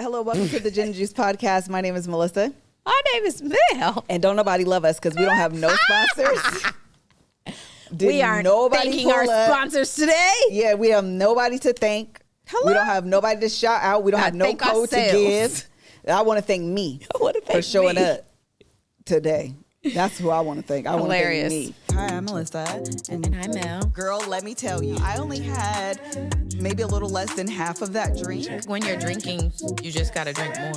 Hello, welcome to the Gin and Juice podcast. My name is Melissa. My name is Mel. And don't nobody love us because we don't have no sponsors. We are thanking our sponsors today. Yeah, we have nobody to thank. Hello? We don't have nobody to shout out. We don't have no code to give. I want to thank me for showing up today. That's who I want to thank. I want to thank me. Hi, I'm Melissa. And I'm Mel. Girl, let me tell you, I only had maybe a little less than half of that drink. When you're drinking, you just got to drink more.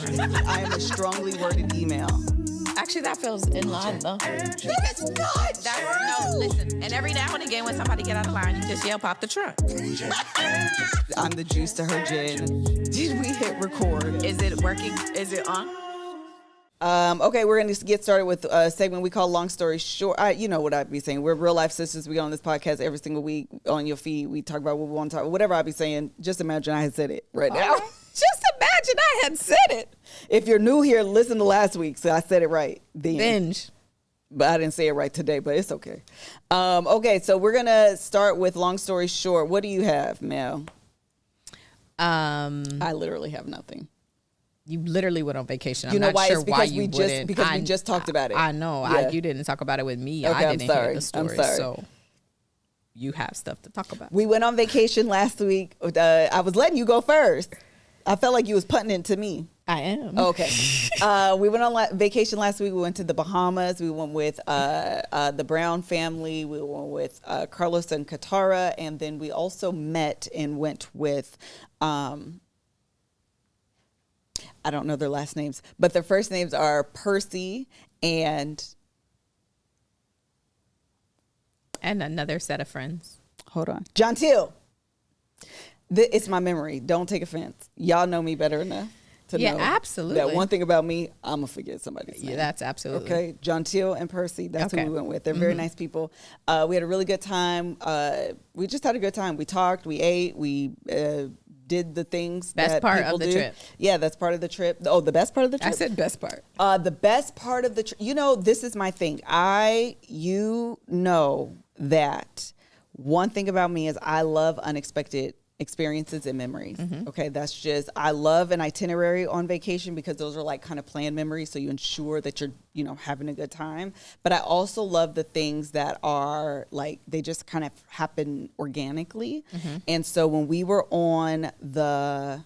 I am a strongly worded email. Actually, that feels in line, though. It's not. No, listen. And every now and again, when somebody get out of line, you just yell, pop the trunk. I'm the juice to her gin. Did we hit record? Is it working? Is it on? Okay, we're going to get started with a segment we call Long Story Short. You know what I'd be saying. We're real life sisters. We go on this podcast every single week on your feed. We talk about what we want to talk about. Whatever I'd be saying, just imagine I had said it right now. Just imagine I had said it. If you're new here, listen to last week. So I said it right then. Binge. But I didn't say it right today, but it's okay. Okay, so we're going to start with Long Story Short. What do you have, Mel? I literally have nothing. You literally went on vacation. You know why? Sure it's because we just talked about it. I know. Yeah. You didn't talk about it with me. Okay, I didn't hear the story. I'm sorry. So you have stuff to talk about. We went on vacation last week. I was letting you go first. I felt like you was putting it to me. I am. Okay. We went on vacation last week. We went to the Bahamas. We went with the Brown family. We went with Carlos and Katara. And then we also met and went with... I don't know their last names, but their first names are Percy and another set of friends. Hold on. John Till. It's my memory. Don't take offense. Y'all know me better enough to know absolutely. that one thing about me, I'm going to forget somebody's name. Yeah, that's absolutely. Okay. John Till and Percy. That's who we went with. They're very nice people. We had a really good time. We just had a good time. We talked. We ate. We... did the things best part of the trip. Yeah, that's part of the trip. Oh, the best part of the trip? I said best part. The best part of the trip. You know, this is my thing. You know that one thing about me is I love unexpected experiences and memories. Okay, that's just, I love an itinerary on vacation because those are like kind of planned memories. So you ensure that you're, having a good time. But I also love the things that are like, they just kind of happen organically. And so when we were on the,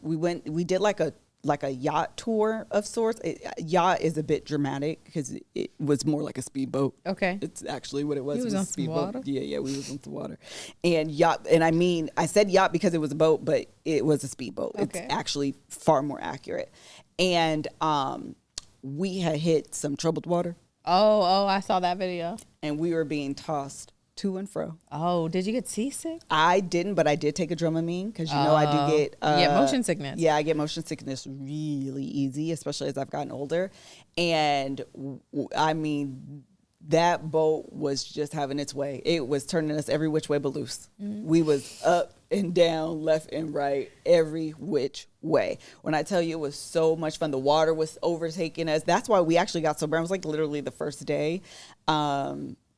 we did like a yacht tour of sorts. Yacht is a bit dramatic because it was more like a speedboat. Okay. It's actually what it was. It was on some water? Yeah, we was on the water. And yacht, and I said yacht because it was a boat, but it was a speedboat. Okay. It's actually far more accurate. And we had hit some troubled water. Oh, I saw that video. And we were being tossed to and fro. Oh, did you get seasick? I didn't, but I did take a Dramamine because I do get motion sickness. Yeah, I get motion sickness really easy, especially as I've gotten older. And I mean, that boat was just having its way. It was turning us every which way but loose. We was up and down, left and right, every which way. When I tell you, it was so much fun. The water was overtaking us. That's why we actually got so brown. It was like literally the first day.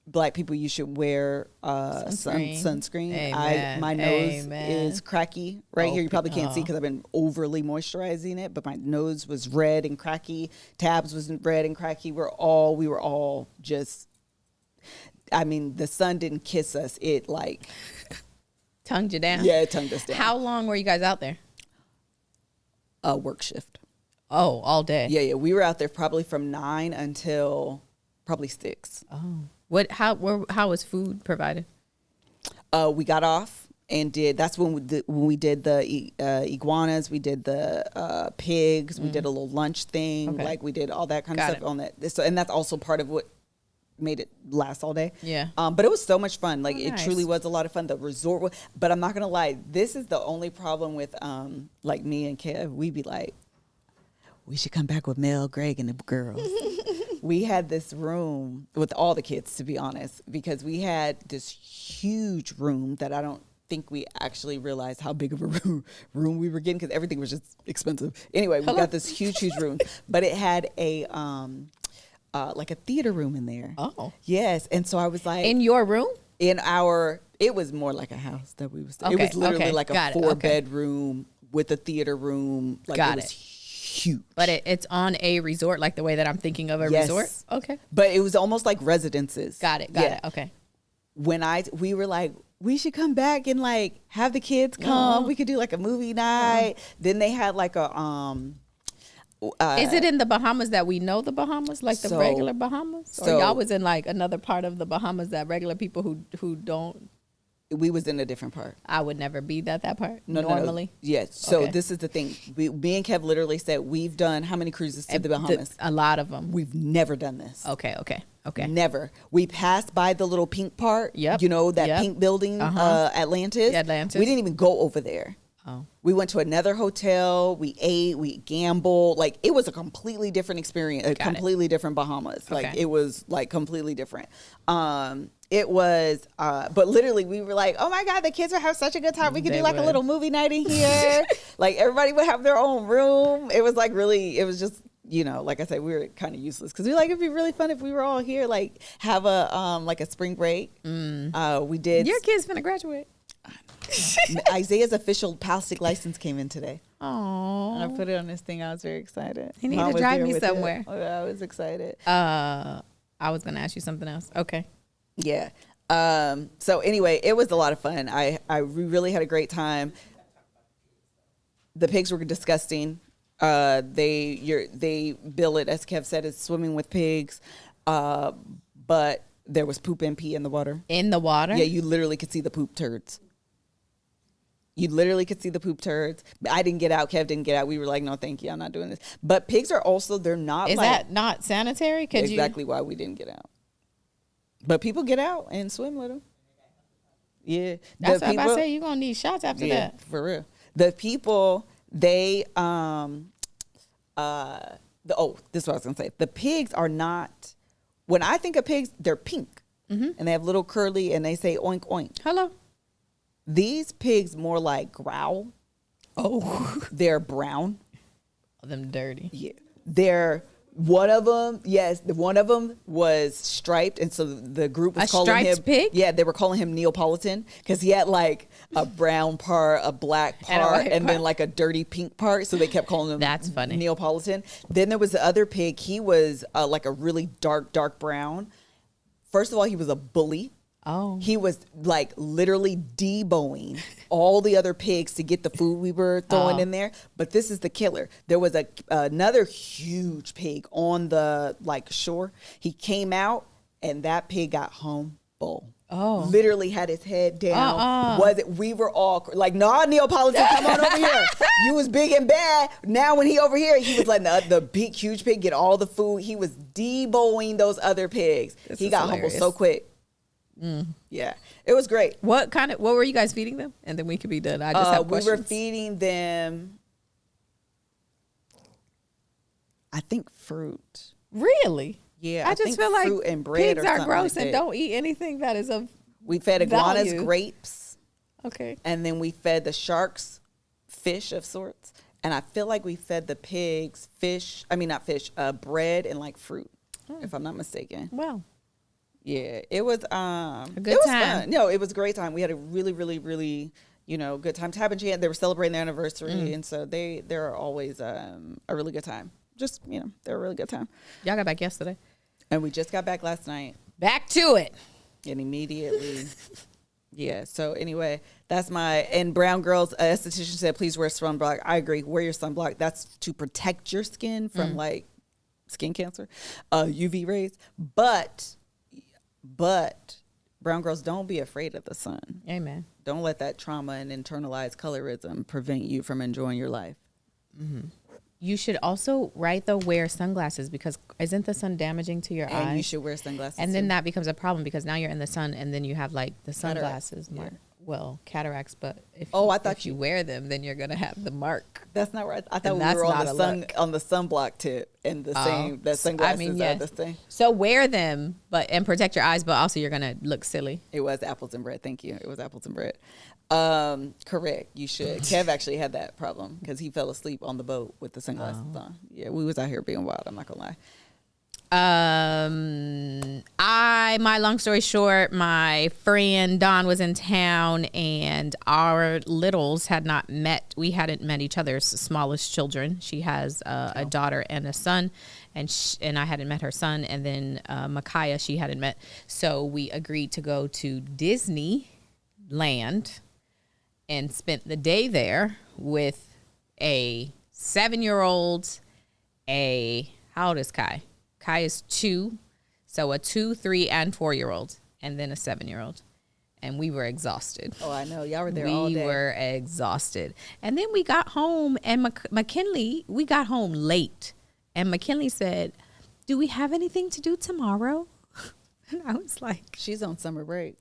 Black people, you should wear sunscreen. My nose is cracky right here. You probably can't see because I've been overly moisturizing it, but my nose was red and cracky. Tabs was red and cracky. We were all just, I mean, the sun didn't kiss us. It like tongued you down. Yeah, it tongued us down. How long were you guys out there? A work shift. Oh, all day. Yeah. We were out there probably from 9 until probably 6. Oh. How was food provided? We got off and that's when we did the iguanas, we did the pigs, we did a little lunch thing, like we did all that kind of stuff on that. So, and that's also part of what made it last all day. Yeah. But it was so much fun. Like it truly was a lot of fun. The resort was, but I'm not gonna lie, this is the only problem with like me and Kev. We be like, we should come back with Mel, Greg, and the girls. We had this room with all the kids, to be honest, because we had this huge room that I don't think we actually realized how big of a room we were getting because everything was just expensive. Anyway, we got this huge room, but it had a like a theater room in there. Oh. Yes. And so I was like. In your room? It was more like a house that we was. Okay, it was literally like a 4-bedroom with a theater room. Like it was huge. But it's on a resort, like the way that I'm thinking of a resort. Okay. But it was almost like residences. Got it. Okay. We were like, we should come back and like have the kids come. We could do like a movie night. Then they had like a is it in the Bahamas that we know the Bahamas, like the regular Bahamas? Or y'all was in like another part of the Bahamas that regular people who don't? We was in a different part. I would never be that part normally. No. Yes. So this is the thing. Me and Kev literally said we've done how many cruises to the Bahamas? A lot of them. We've never done this. Okay. Never. We passed by the little pink part. Yep. You know, that pink building, Atlantis. Atlantis. We didn't even go over there. Oh. We went to another hotel. We ate. We gambled. Like it was a completely different experience. Completely different Bahamas. Like it was like completely different. It was, but literally we were like, oh my God, the kids would have such a good time. We could do like a little movie night in here. Like everybody would have their own room. It was like really, it was just, you know, like I said, we were kind of useless because we were like, it'd be really fun if we were all here, like have a, like a spring break. We did. Your kid's finna graduate. Isaiah's official plastic license came in today. Oh, I put it on this thing. I was very excited. He needed to drive me somewhere. I was excited. I was going to ask you something else. Okay. Yeah. So anyway, it was a lot of fun. We really had a great time. The pigs were disgusting. They bill it, as Kev said, as swimming with pigs. But there was poop and pee in the water. In the water? Yeah, you literally could see the poop turds. You literally could see the poop turds. I didn't get out. Kev didn't get out. We were like, no, thank you. I'm not doing this. But pigs are also, they're not. Is that not sanitary? Exactly why we didn't get out. But people get out and swim with them. Yeah. That's what I say. You're going to need shots after that. For real. The people, they, this is what I was going to say. The pigs are not, when I think of pigs, they're pink. And they have little curly and they say oink, oink. Hello. These pigs more like growl. Oh. They're brown. Them dirty. Yeah. They're, one of them was striped, and so the group was calling him pig. Yeah, they were calling him Neapolitan because he had like a brown part, a black part, and then like a dirty pink part. So they kept calling him. That's funny. Neapolitan. Then there was the other pig. He was like a really dark brown. First of all, he was a bully. Oh. He was like literally deboing all the other pigs to get the food we were throwing in there. But this is the killer. There was another huge pig on the like shore. He came out and that pig got humble. Oh. Literally had his head down. We were all like, nah, Neapolitan, come on over here. You was big and bad. Now when he over here, he was letting the big, huge pig get all the food. He was deboing those other pigs. He got humble so quick. Yeah, it was great. What were you guys feeding them? And then we could be done. I just have questions. We were feeding them, I think, fruit. Really? Yeah, I just feel like fruit and bread pigs or are gross like and don't eat anything that is of We fed iguanas value. grapes. Okay. And then we fed the sharks fish of sorts. And I feel like we fed the pigs bread and like fruit, if I'm not mistaken. Wow. Yeah, it was a good time. Fun. No, it was a great time. We had a really, really, really, good time. Tab and Jan, they were celebrating their anniversary, and so they're always a really good time. Just they're a really good time. Y'all got back yesterday, and we just got back last night. Back to it, and immediately. Yeah. So anyway, that's and brown girls. Esthetician said, please wear sunblock. I agree. Wear your sunblock. That's to protect your skin from like skin cancer, UV rays, But brown girls, don't be afraid of the sun. Amen. Don't let that trauma and internalized colorism prevent you from enjoying your life. Mm-hmm. You should also, wear sunglasses because isn't the sun damaging to your eyes? And you should wear sunglasses. And then that becomes a problem because now you're in the sun and then you have like the sunglasses mark. Well, cataracts, but if you wear them, then you're gonna have the mark. That's not right. I thought we were on the sunblock tip and the same that sunglasses are the same. So wear them, and protect your eyes, but also you're gonna look silly. It was apples and bread. Thank you. It was apples and bread. Correct. You should. Kev actually had that problem because he fell asleep on the boat with the sunglasses on. Yeah, we was out here being wild. I'm not gonna lie. My long story short, my friend Dawn was in town and our littles had not met. We hadn't met each other's smallest children. She has a daughter and a son, and I hadn't met her son. And then Micaiah, she hadn't met. So we agreed to go to Disneyland and spent the day there with a 7-year-old, how old is Kai? Kai is 2, so a 2, 3, and 4-year-old, and then a 7-year-old. And we were exhausted. Oh, I know. Y'all were there all day. We were exhausted. And then we got home, and McKinley, we got home late. And McKinley said, do we have anything to do tomorrow? And I was like, she's on summer break.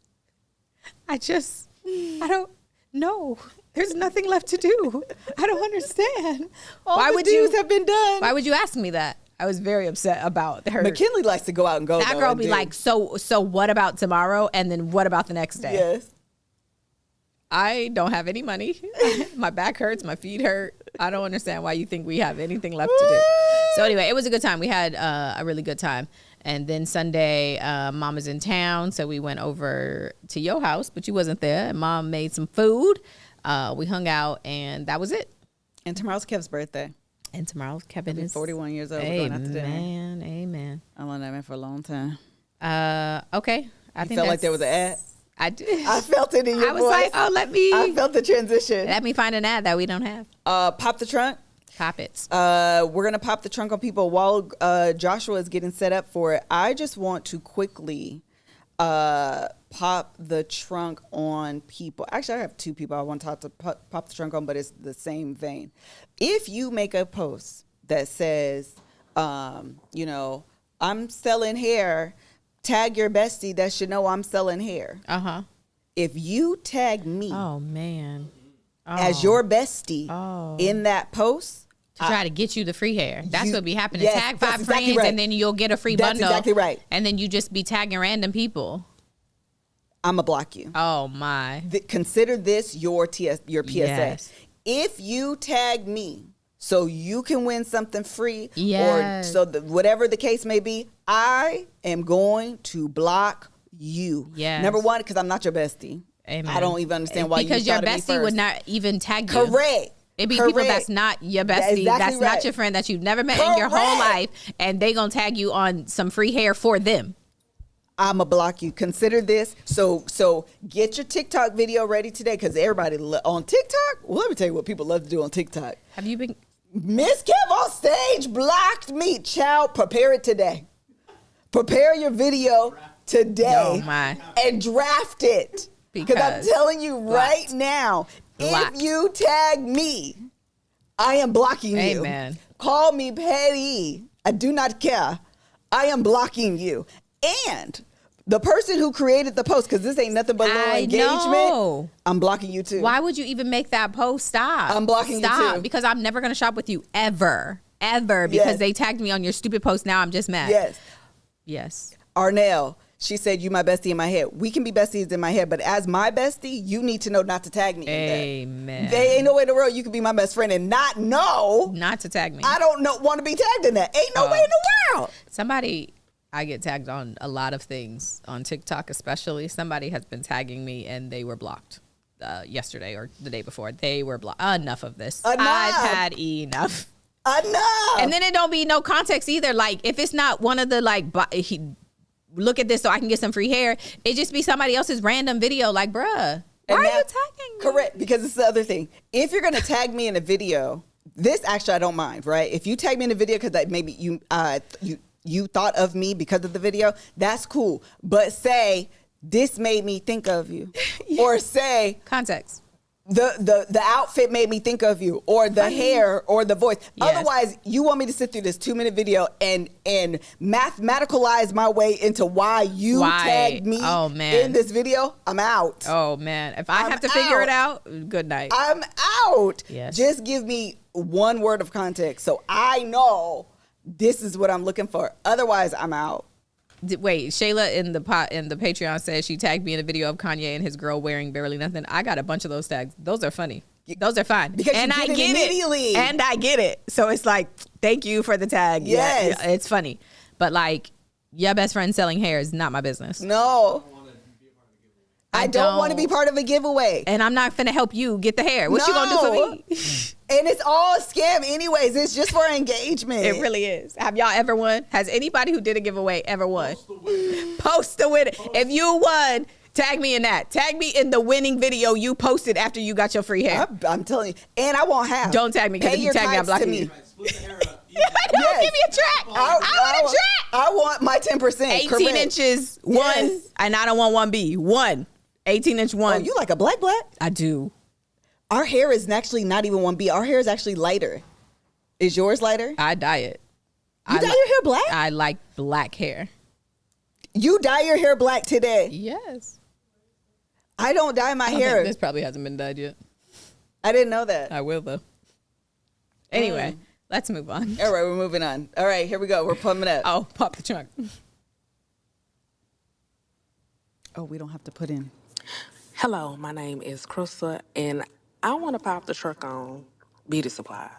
I don't know. There's nothing left to do. I don't understand. Why would you have been done? Why would you ask me that? I was very upset about her. McKinley likes to go out and go. That girl be like, so what about tomorrow? And then what about the next day? Yes. I don't have any money. My back hurts. My feet hurt. I don't understand why you think we have anything left to do. So anyway, it was a good time. We had a really good time. And then Sunday, Mom was in town. So we went over to your house, but you wasn't there. And Mom made some food. We hung out, and that was it. And tomorrow's Kev's birthday. And tomorrow Kevin is 41 years old. We're going out to dinner. Amen. I've known that man for a long time. Okay. I think felt like there was an ad. I did. I felt it in your voice. I was like, I felt the transition. Let me find an ad that we don't have. Pop the trunk. Pop it. We're going to pop the trunk on people while Joshua is getting set up for it. I just want to quickly pop the trunk on people. Actually, I have 2 people I want to talk to pop the trunk on, but it's the same vein. If you make a post that says, I'm selling hair, tag your bestie that should know I'm selling hair. Uh-huh. If you tag me as your bestie in that post, to try to get you the free hair. That's what be happening. Yes, tag 5 exactly friends right. and then you'll get a free That's bundle. Exactly right. And then you just be tagging random people. I'm going to block you. Oh, my. Consider this your PSA. Yes. If you tag me so you can win something free, yes, or so whatever the case may be, I am going to block you. Yes. Number one, because I'm not your bestie. Amen. I don't even understand why because you your bestie would not even tag you. Correct. It'd be people that's not your bestie, that's not your friend, that you've never met in your whole life, and they gonna tag you on some free hair for them. I'ma block you. Consider this. So get your TikTok video ready today, because everybody on TikTok. Well, let me tell you what people love to do on TikTok. Have you been? MrsKevOnStage blocked me. Child, prepare it today. Prepare your video today. Oh my! And draft it, because I'm telling you right now. If you tag me, I am blocking you. Amen. Call me petty. I do not care. I am blocking you. And the person who created the post, because this ain't nothing but low engagement, know. I'm blocking you too. Why would you even make that post? Stop. I'm blocking you too. Because I'm never going to shop with you ever. Because they tagged me on your stupid post. Now I'm just mad. Yes. Arnell. She said, you my bestie in my head. We can be besties in my head, but as my bestie, you need to know not to tag me. Amen. There ain't no way in the world you can be my best friend and not know. Not to tag me. I don't want to be tagged in that. Ain't no way in the world. I get tagged on a lot of things on TikTok, especially. Somebody has been tagging me and they were blocked yesterday or the day before. They were blocked. Enough of this. I've had enough. Enough. And then it don't be no context either. Like, if it's not one of the look at this so I can get some free hair, it just be somebody else's random video. Like, bruh, why are you tagging me? Correct, because it's the other thing. If you're gonna tag me in a video, this actually I don't mind, right? If you tag me in a video because maybe you thought of me because of the video, that's cool. But say this made me think of you, or say context. The outfit made me think of you, or the hair, or the voice. Yes. Otherwise, you want me to sit through this 2-minute video and mathematicalize my way into why you tagged me in this video? I'm out. Oh man, if I have to figure it out, good night. I'm out. Yes. Just give me one word of context so I know this is what I'm looking for. Otherwise, I'm out. Wait, Shayla in the Patreon says she tagged me in a video of Kanye and his girl wearing barely nothing. I got a bunch of those tags. Those are funny. Those are fine. Because I get it. And I get it. So it's like, thank you for the tag. Yes. Yeah, it's funny. But like, your best friend selling hair is not my business. No. I don't want to be part of a giveaway. And I'm not finna help you get the hair. What you gonna do for me? And it's all a scam anyways. It's just for engagement. It really is. Have y'all ever won? Has anybody who did a giveaway ever won? Post the winner. If you won, tag me in that. Tag me in the winning video you posted after you got your free hair. I'm telling you. And I won't have. Don't tag me, because if you tag me, I'm blocking you. Split the hair up. Don't give me a track. I want a track. I want my 10%. 18 correct. inches, one. Yes. And I don't want 1B. One. 18-inch one. Oh, you like a black? I do. Our hair is actually not even 1B. Our hair is actually lighter. Is yours lighter? I dye it. You dye your hair black? I like black hair. You dye your hair black today? Yes. I don't dye my hair. This probably hasn't been dyed yet. I didn't know that. I will, though. Anyway, let's move on. All right, we're moving on. All right, here we go. We're pumping up. Oh, pop the trunk. Oh, we don't have to put in. Hello, my name is Krista, and I want to pop the truck on beauty supplies.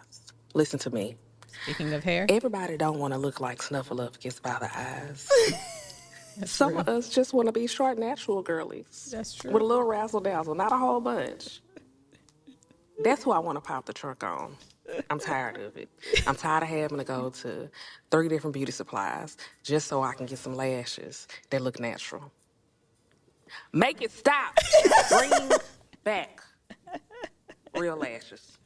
Listen to me. Speaking of hair, Everybody don't want to look like Snuffleupagus by the eyes. Some true. of us just want to be short, natural girlies. That's true. With a little razzle dazzle, not a whole bunch. That's who I want to pop the truck on. I'm tired of it. I'm tired of having to go to 3 different beauty supplies just so I can get some lashes that look natural. Make it stop. Bring back real lashes.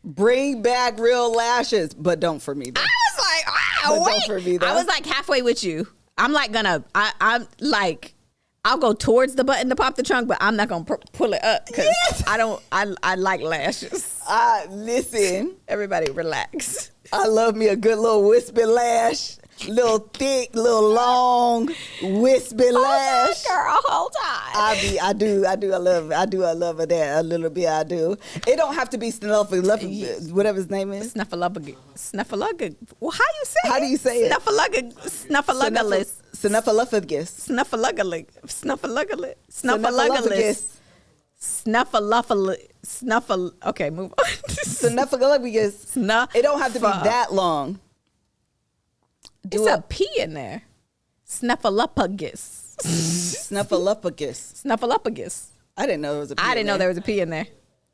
Bring back real lashes, but don't for me. Though. I was like, But wait. don't for me, though. I was like halfway with you. I'm like I'm like, I'll go towards the button to pop the trunk, but I'm not gonna pull it up because I like lashes. Listen, Everybody relax. I love me a good little wispy lash. Little thick, little long, wispy lash. Girl, whole time. I do. I love that a little bit. I do. It don't have to be Snuffleupagus, whatever his name is. Snuffleupagus. Well, How do you say it? Snuffleupagus. Snuffleupagus. Okay, move on. Snuffleupagus. It don't have to be that long. It's a P in there. Snuffleupagus. Snuffleupagus. I didn't know there was a P. I didn't know there was a P in there.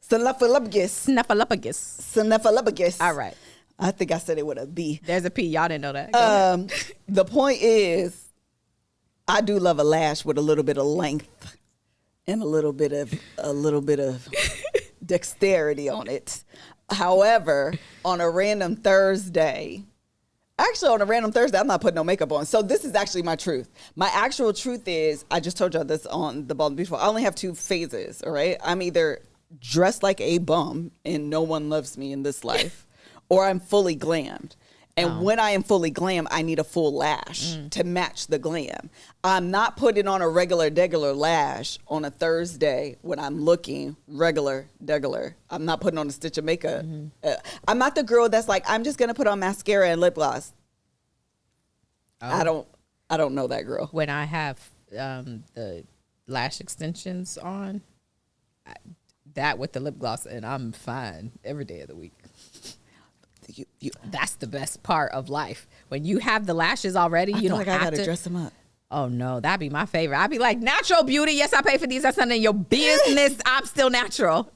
Snuffleupagus. All right. I think I said it with a B. There's a P. Y'all didn't know that. Go ahead. The point is, I do love a lash with a little bit of length and a little bit of dexterity on it. However, on a random Thursday, I'm not putting no makeup on. So this is actually my truth. My actual truth is, I just told y'all this on the Bald Beautiful. I only have 2 phases, all right? I'm either dressed like a bum and no one loves me in this life, or I'm fully glammed. And when I am fully glam, I need a full lash to match the glam. I'm not putting on a regular lash on a Thursday when I'm looking regular. I'm not putting on a stitch of makeup. I'm not the girl that's like, I'm just going to put on mascara and lip gloss. I don't know that girl. When I have the lash extensions on, that with the lip gloss, and I'm fine every day of the week. That's the best part of life. When you have the lashes already, you don't have I gotta to dress them up. Oh no, that'd be my favorite. I'd be like, natural beauty. Yes, I pay for these. That's none of your business. I'm still natural.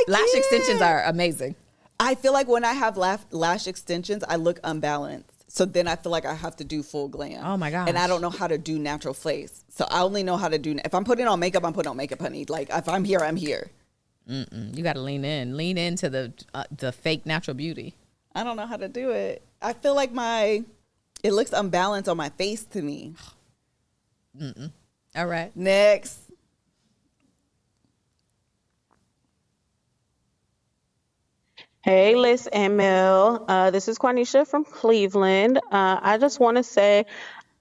Lash extensions are amazing. I feel like when I have lash extensions, I look unbalanced. So then I feel like I have to do full glam. Oh my gosh. And I don't know how to do natural face. So I only know how to do, if I'm putting on makeup, I'm putting on makeup, honey. Like if I'm here, I'm here. You got to lean into the fake natural beauty. I don't know how to do it. I feel like it looks unbalanced on my face to me. All right. Next. Hey, Liz and Mel. This is Quanisha from Cleveland. I just want to say,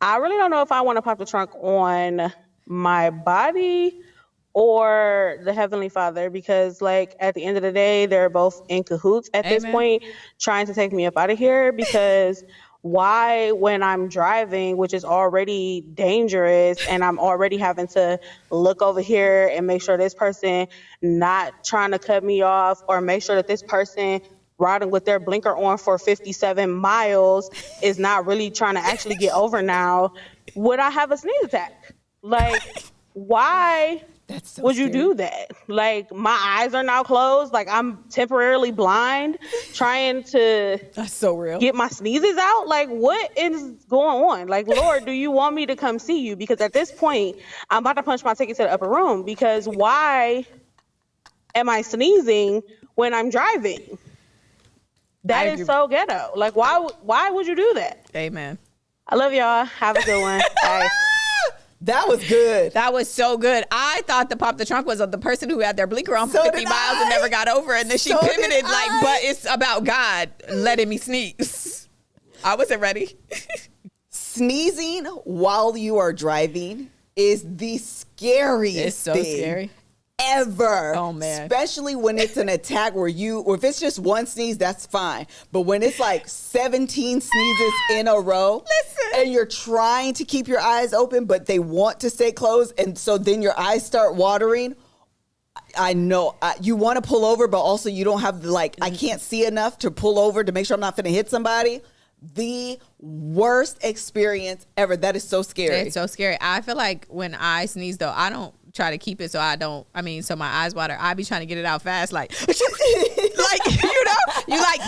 I really don't know if I want to pop the trunk on my body or the Heavenly Father, because like at the end of the day, they're both in cahoots at this point, trying to take me up out of here. Because why, when I'm driving, which is already dangerous, and I'm already having to look over here and make sure this person not trying to cut me off, or make sure that this person riding with their blinker on for 57 miles is not really trying to actually get over now, would I have a sneeze attack? Like, why would you do that? Like, my eyes are now closed. Like, I'm temporarily blind trying to That's so real. get my sneezes out. Like, what is going on? Like, Lord, do you want me to come see you? Because at this point, I'm about to punch my ticket to the upper room, because why am I sneezing when I'm driving? That is so ghetto. Like, why would you do that? Amen. I love y'all. Have a good one. Bye. That was good. That was so good. I thought the pop the trunk was of the person who had their blinker on for 50 miles and never got over it. And then she pivoted but it's about God letting me sneeze. I wasn't ready. Sneezing while you are driving is the scariest It's so scary. ever. Oh, man. Especially when it's an attack or if it's just one sneeze, that's fine. But when it's like 17 sneezes in a row, and you're trying to keep your eyes open, but they want to stay closed, and so then your eyes start watering. I know you want to pull over, but also you don't have I can't see enough to pull over to make sure I'm not going to hit somebody. The worst experience ever. That is so scary. It's so scary. I feel like when I sneeze, though, I don't try to keep it so my eyes water. I be trying to get it out fast, like you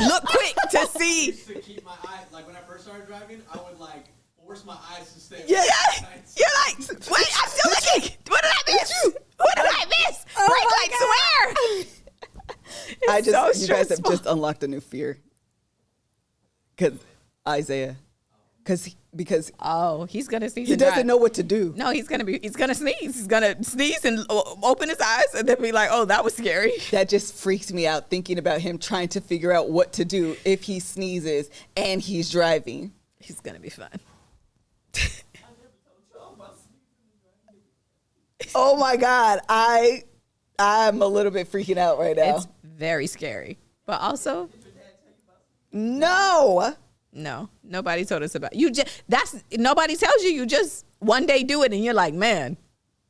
look quick to see. I used to keep my eyes, like when I first started driving, I would force my eyes to stay. Yeah. You're like, wait, I'm still looking. What did I miss? What did I miss? Brake lights where? You guys have just unlocked a new fear. Because Isaiah, because he's gonna sneeze. He doesn't know what to do. No, he's gonna sneeze. He's gonna sneeze and open his eyes and then be like, "Oh, that was scary." That just freaks me out thinking about him trying to figure out what to do if he sneezes and he's driving. He's gonna be fine. Oh my God, I'm a little bit freaking out right now. It's very scary, but also no, nobody told us about you. Nobody tells you. You just one day do it and you're like, man,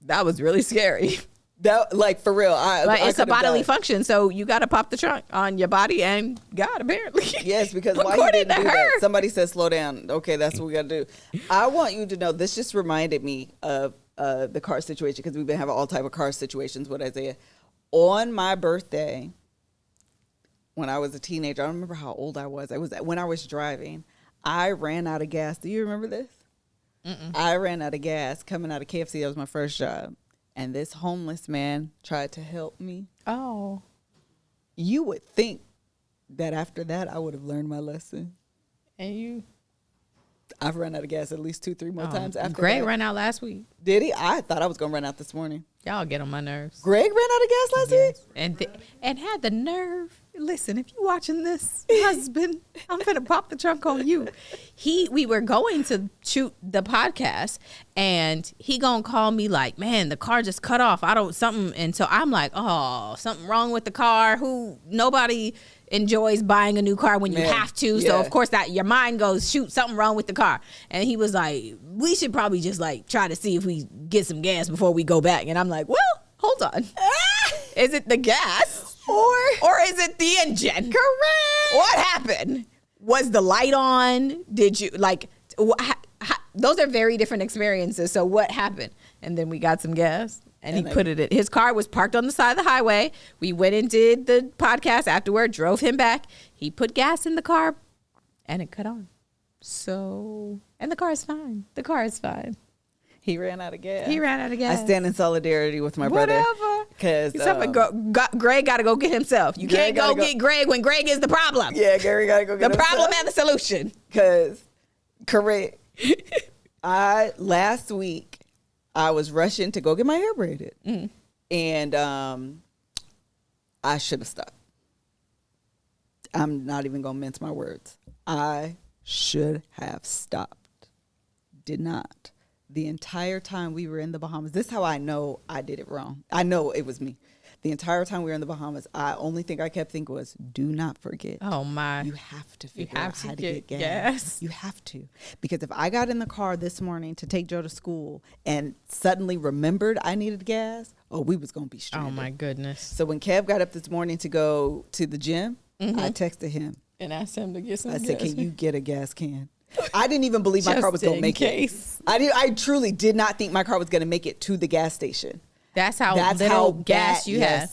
that was really scary. That for real. But it's a bodily function, so you got to pop the trunk on your body and God, apparently. Yes, because why you didn't do that? Somebody said slow down. Okay, that's what we got to do. I want you to know, this just reminded me of the car situation, because we've been having all type of car situations with Isaiah. On my birthday, when I was a teenager, I don't remember how old I was. It was when I was driving. I ran out of gas. Do you remember this? Mm-mm. I ran out of gas coming out of KFC. That was my first job. And this homeless man tried to help me. Oh. You would think that after that, I would have learned my lesson. And I've run out of gas at least 2-3 more times after Greg that. ran out last week. Did he? I thought I was going to run out this morning. Y'all get on my nerves. Greg ran out of gas last week? And had the nerve. Listen, if you watching this, husband, I'm finna pop the trunk on you. We were going to shoot the podcast, and he gonna call me like, man, the car just cut off. And so I'm like, oh, something wrong with the car. Nobody enjoys buying a new car when you have to. Yeah. So of course that your mind goes, shoot, something wrong with the car. And he was like, we should probably just try to see if we get some gas before we go back. And I'm like, well, hold on. Is it the gas? Or is it the engine? Correct. What happened? Was the light on? Did you those are very different experiences. So what happened? And then we got some gas and he put it in. His car was parked on the side of the highway. We went and did the podcast afterward, drove him back. He put gas in the car and it cut on. So, and the car is fine. The car is fine. He ran out of gas. I stand in solidarity with my brother. Because Greg got to go get himself. You can't go get Greg when Greg is the problem. Yeah, Gary got to go get the problem and the solution. Because, correct. Last week, I was rushing to go get my hair braided. Mm. And I should have stopped. I'm not even going to mince my words. I should have stopped. Did not. The entire time we were in the Bahamas, this is how I know I did it wrong. I know it was me. The entire time we were in the Bahamas, only thing I kept thinking was, do not forget. Oh, my. You have to figure out how to get gas. You have to. Because if I got in the car this morning to take Joe to school and suddenly remembered I needed gas, we was going to be stranded. Oh, my goodness. So when Kev got up this morning to go to the gym, I texted him and asked him to get some gas. I said, can you get a gas can? I didn't even believe my car was going to make it. I truly did not think my car was going to make it to the gas station. That's how little gas you have.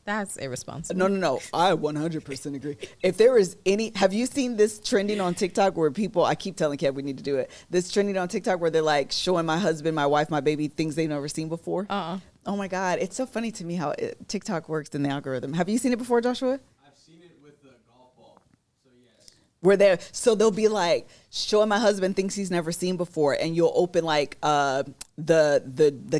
That's irresponsible. No. I 100% agree. If there is any, have you seen this trending on TikTok where people, I keep telling Kev we need to do it. This trending on TikTok where they're like showing my husband, my wife, my baby things they've never seen before. Oh my God. It's so funny to me how TikTok works in the algorithm. Have you seen it before, Joshua? I've seen it with the golf ball. So yes. So they'll be like showing my husband things he's never seen before, and you'll open like the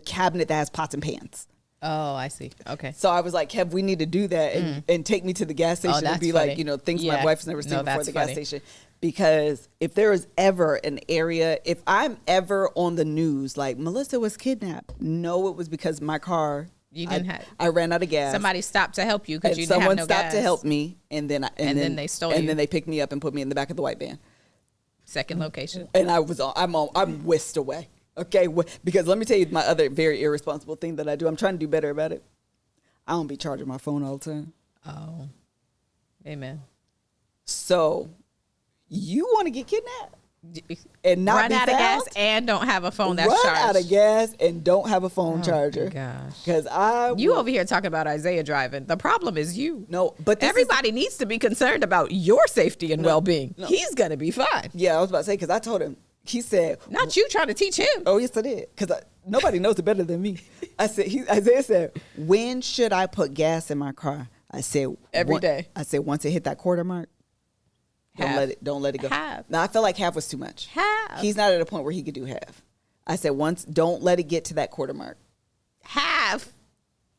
cabinet that has pots and pans. Oh, I see. Okay. So I was like, Kev, we need to do that and take me to the gas station and be funny. like, things my wife's never seen before the gas station. Because if there is ever an area, if I'm ever on the news, like Melissa was kidnapped, no, it was because my car, I ran out of gas. Somebody stopped to help you because you didn't have no gas. Someone stopped to help me, and then they stole you. And then they picked me up and put me in the back of the white van. Second location. And I'm whisked away. Okay, because let me tell you my other very irresponsible thing that I do. I'm trying to do better about it. I don't be charging my phone all the time. Oh, amen. So, you want to get kidnapped and not run be out found? of gas and don't have a phone that's run charged. Run out of gas and don't have a phone charger. Oh gosh, because you over here talking about Isaiah driving. The problem is you. No, but everybody needs to be concerned about your safety and well-being. No. He's gonna be fine. Yeah, I was about to say because I told him. He said, "Not you trying to teach him." Oh, yes, I did. Because nobody knows it better than me. Isaiah said, "When should I put gas in my car?" I said, "Every day." I said, "Once it hit that quarter mark, don't let it go." Half. Now I felt like half was too much. Half. He's not at a point where he could do half. I said, don't let it get to that quarter mark. Half.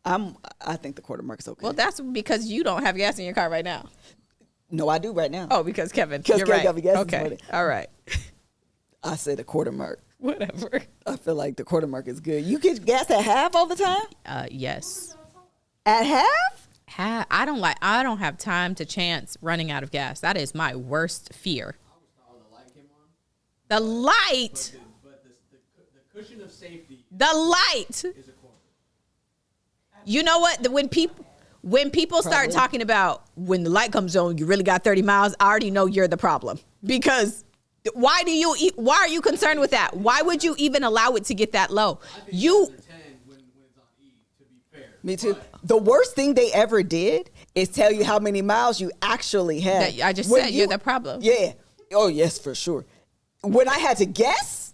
I think the quarter mark is okay. Well, that's because you don't have gas in your car right now. No, I do right now. Oh, because Kevin. Because Kevin got me gas okay. this morning. All right. I say the quarter mark. Whatever. I feel like the quarter mark is good. You get gas at half all the time? Yes. At half? I don't have time to chance running out of gas. That is my worst fear. The light. But the cushion of safety. The light. Is a quarter. You know what? When people start talking about when the light comes on, you really got 30 miles. I already know you're the problem because. Why are you concerned with that? Why would you even allow it to get that low? When it's on E, to be fair. Me too. The worst thing they ever did is tell you how many miles you actually had. I just said you're the problem. Yeah. Oh, yes, for sure. When I had to guess,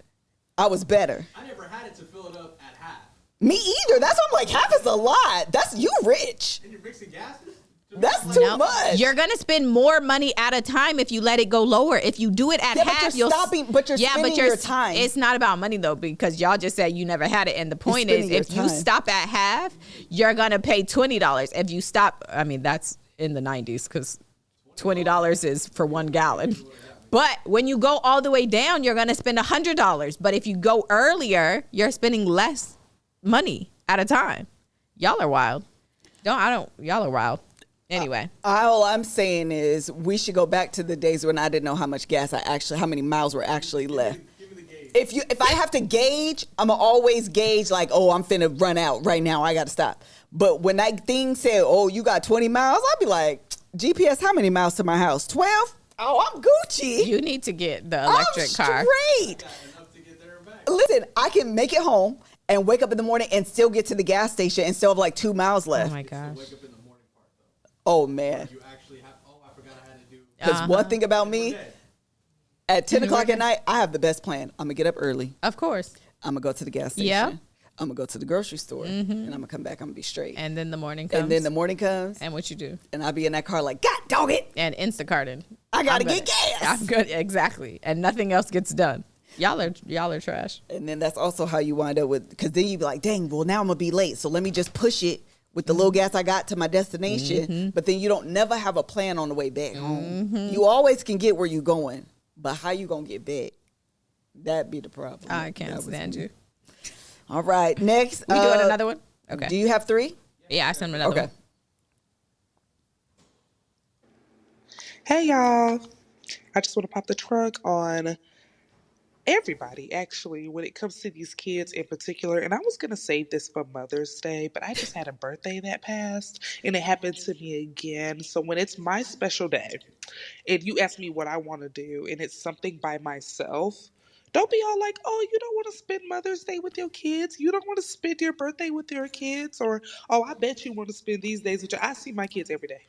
I was better. I never had it to fill it up at half. Me either. That's why I'm like, half is a lot. That's you rich. And you're mixing gases? That's too much. You're gonna spend more money at a time if you let it go lower. If you do it at half, you're spending your time. It's not about money though, because y'all just said you never had it, and the point is, if you stop at half, you're gonna pay $20. If you stop, I mean that's in the 90s because $20 is for 1 gallon. But when you go all the way down, you're gonna spend $100. But if you go earlier, you're spending less money at a time. Y'all are wild. Y'all are wild. Anyway, all I'm saying is we should go back to the days when I didn't know how much gas how many miles were actually left. If I have to gauge, I'm gonna always gauge like, oh, I'm finna run out right now. I gotta stop. But when that thing said, oh, you got 20 miles, I'll be like, GPS, how many miles to my house? 12? Oh, I'm Gucci. You need to get the electric car. Straight. Listen, I can make it home and wake up in the morning and still get to the gas station and still have like 2 miles left. Oh my gosh. Oh, man. You actually have, I forgot I had to do. Because one thing about me, at 10 o'clock at night, I have the best plan. I'm going to get up early. Of course. I'm going to go to the gas station. Yeah. I'm going to go to the grocery store. And I'm going to come back. I'm going to be straight. And then the morning comes. And what you do? And I'll be in that car like, God dog it. And Instacarting. I got to get gas. I'm good. Exactly. And nothing else gets done. Y'all are trash. And then that's also how you wind up with, because then you be like, dang, well, now I'm going to be late. So let me just push it with the little gas I got to my destination, but then you don't never have a plan on the way back home. You always can get where you going, but how you gonna get back? That'd be the problem. I can't stand you. All right, next. We doing another one? Okay. Do you have 3? Yeah, I sent him another one. Hey y'all, I just want to pop the trunk on everybody actually when it comes to these kids in particular. And I was going to save this for Mother's Day, but I just had a birthday that passed and it happened to me again. So when it's my special day and you ask me what I want to do and it's something by myself, don't be all like, oh, you don't want to spend Mother's Day with your kids. You don't want to spend your birthday with your kids. Or, oh, I bet you want to spend these days with your. I see my kids every day.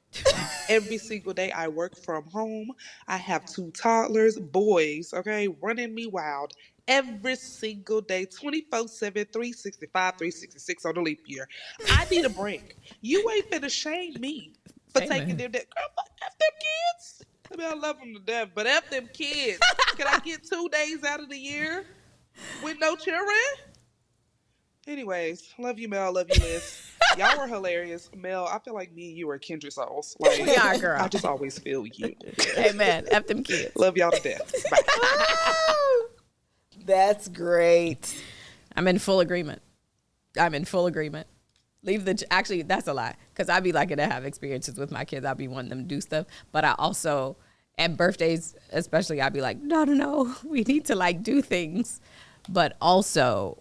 Every single day I work from home. I have 2 toddlers, boys, okay, running me wild every single day, 24/7, 365, 366 on the leap year. I need a break. You ain't finna shame me for taking them that. Girl, fuck F them kids. I mean, I love them to death, but F them kids. Can I get 2 days out of the year with no children? Anyways, love you, Mel. Love you, Liz. Y'all were hilarious. Mel, I feel like me and you are kindred souls. Like, We are, girl. I just always feel you. Amen. F them kids. Love y'all to death. Bye. That's great. I'm in full agreement. Actually, that's a lie. Because I be liking to have experiences with my kids. I'll be wanting them to do stuff. But I also, at birthdays especially, I'll be like, no. We need to like do things. But also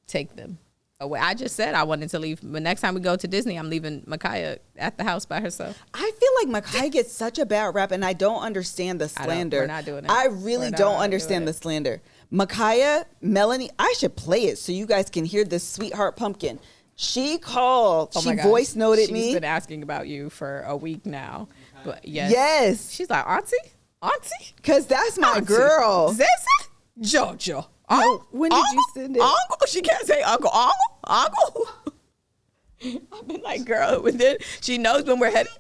take them away. I just said I wanted to leave. But next time we go to Disney, I'm leaving Micaiah at the house by herself. I feel like Micaiah gets such a bad rap, and I don't understand the slander. We're not doing it. I really don't understand the slander. Micaiah, Melanie, I should play it so you guys can hear this sweetheart pumpkin. She called. Oh she voice noted me. She's been asking about you for a week now. But yes. She's like, Auntie? Because that's my girl. Zessa? Jojo. When did you send it? Uncle? She can't say uncle. Uncle? I've been like, girl, she knows when we're headed.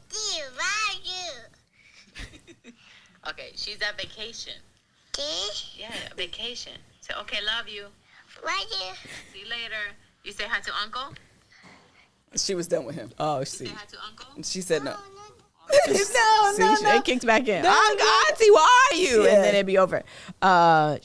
Okay, she's at vacation. Yeah, vacation. So, okay, love you. Love you. See you later. You say hi to Uncle? She was done with him. Oh, Say hi to Uncle? She said no. No. It kicked back in. Auntie, where are you? Yeah. And then it'd be over. I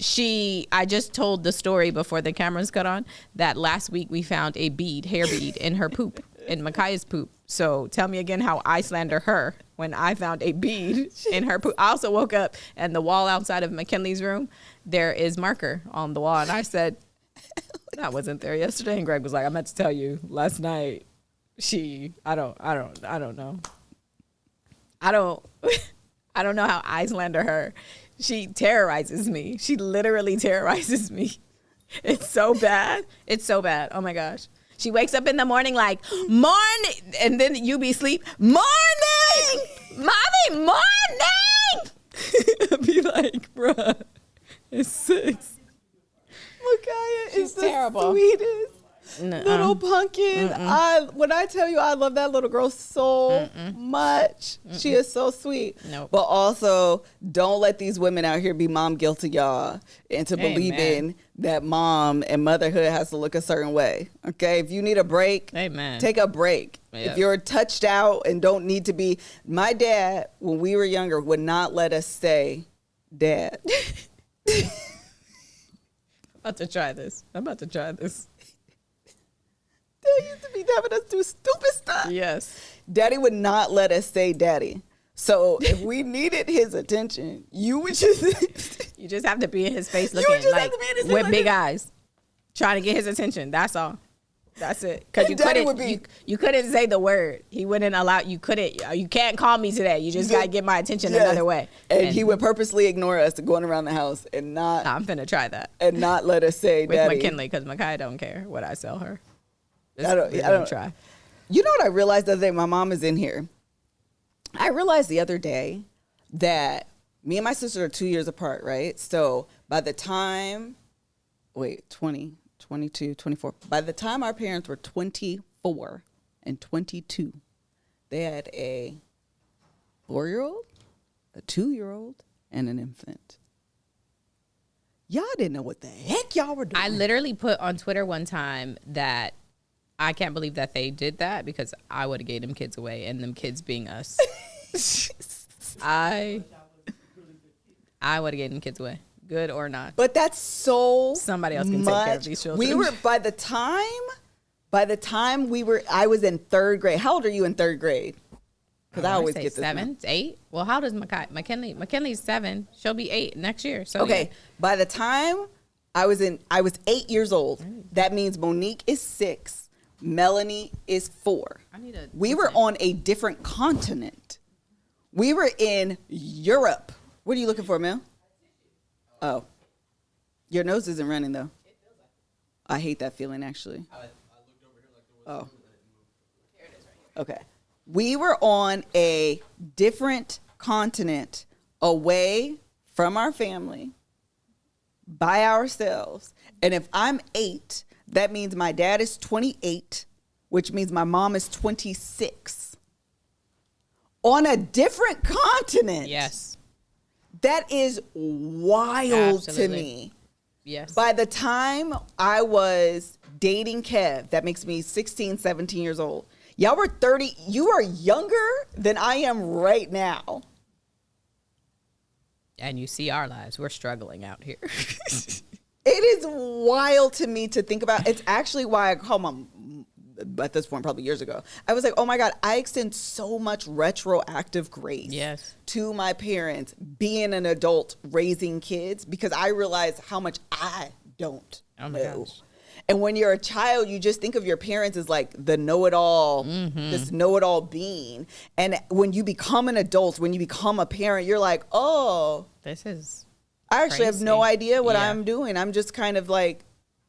just told the story before the cameras got on that last week we found a hair bead in her poop, in Micaiah's poop. So tell me again how I slander her when I found a bead in her poop. I also woke up and the wall outside of McKinley's room, there is marker on the wall. And I said, that wasn't there yesterday. And Greg was like, I meant to tell you last night. I don't know. I don't know how I slander her. She terrorizes me. She literally terrorizes me. It's so bad. Oh my gosh. She wakes up in the morning like, morning. And then you be asleep. Morning. Mommy, morning. I'd be like, bruh, it's 6. Micaiah is terrible. The sweetest. Little pumpkin. When I tell you I love that little girl so much. She is so sweet. Nope. But also, don't let these women out here be mom guilty, y'all, into believing that mom and motherhood has to look a certain way. Okay? If you need a break, take a break. Yep. If you're touched out and don't need to be. My dad, when we were younger, would not let us say dad. I'm about to try this. They used to be having us do stupid stuff. Yes. Daddy would not let us say daddy. So if we needed his attention, you would just... You just have to be in his face looking like with big eyes, trying to get his attention. That's all. That's it. Because you couldn't say the word. He wouldn't allow, you can't call me today. You just got to get my attention another way. And he would purposely ignore us going around the house and not... I'm finna try that. And not let us say with daddy. McKinley, because Micaiah don't care what I sell her. I don't try. You know what I realized the other day? My mom is in here. I realized the other day that me and my sister are 2 years apart, right? So by the time, 20, 22, 24. By the time our parents were 24 and 22, they had a 4-year-old, a 2-year-old, and an infant. Y'all didn't know what the heck y'all were doing. I literally put on Twitter one time that I can't believe that they did that because I would have gave them kids away and them kids being us. I would have gave them kids away, good or not. But that's so somebody else can take care of these children. We were by the time I was in 3rd grade. How old are you in 3rd grade? Because I always get this 7, 8. Well, how does McKinley's 7. She'll be 8 next year. So okay. Yeah. By the time I was 8 years old. That means Monique is 6. Melanie is 4. We were on a different continent. We were in Europe. What are you looking for, Mel? Oh. Your nose isn't running, though. I hate that feeling, actually. Oh. Okay. We were on a different continent away from our family by ourselves. And if I'm 8, that means my dad is 28, which means my mom is 26. On a different continent. Yes. That is wild to me. Yes. By the time I was dating Kev, that makes me 16, 17 years old. Y'all were 30. You are younger than I am right now. And you see our lives. We're struggling out here. It is wild to me to think about. It's actually why I called mom at this point, probably years ago. I was like, oh my God, I extend so much retroactive grace to my parents being an adult raising kids because I realize how much I don't know. Gosh. And when you're a child, you just think of your parents as like the know-it-all, this know-it-all being. And when you become an adult, when you become a parent, you're like, oh, this is I actually have no idea what I'm doing. I'm just kind of like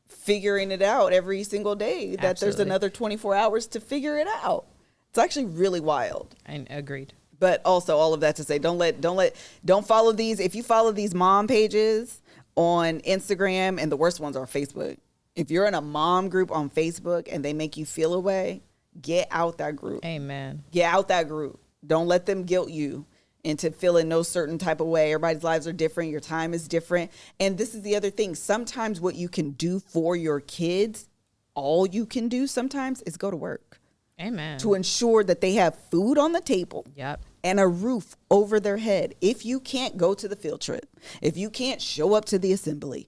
figuring it out every single day that there's another 24 hours to figure it out. It's actually really wild. I agreed. But also all of that to say, don't follow these. If you follow these mom pages on Instagram, and the worst ones are Facebook. If you're in a mom group on Facebook and they make you feel a way, get out that group. Amen. Get out that group. Don't let them guilt you into feeling no certain type of way. Everybody's lives are different. Your time is different. And this is the other thing. Sometimes what you can do for your kids, all you can do sometimes is go to work. Amen. To ensure that they have food on the table. Yep. And a roof over their head. If you can't go to the field trip, if you can't show up to the assembly,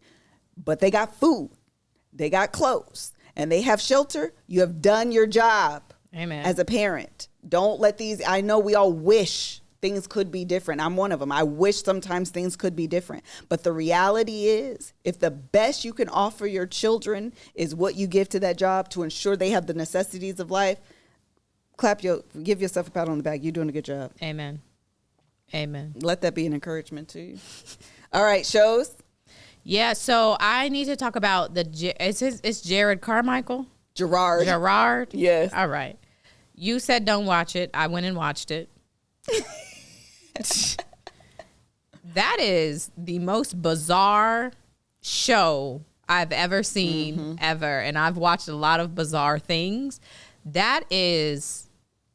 but they got food, they got clothes, and they have shelter, you have done your job. Amen. As a parent. Don't let these, I know we all wish things could be different. I'm one of them. I wish sometimes things could be different. But the reality is, if the best you can offer your children is what you give to that job to ensure they have the necessities of life, give yourself a pat on the back. You're doing a good job. Amen. Amen. Let that be an encouragement to you. All right, shows. Yeah, so I need to talk about it's Jared Carmichael? Gerard? Yes. All right. You said don't watch it. I went and watched it. That is the most bizarre show I've ever seen, ever. And I've watched a lot of bizarre things. That is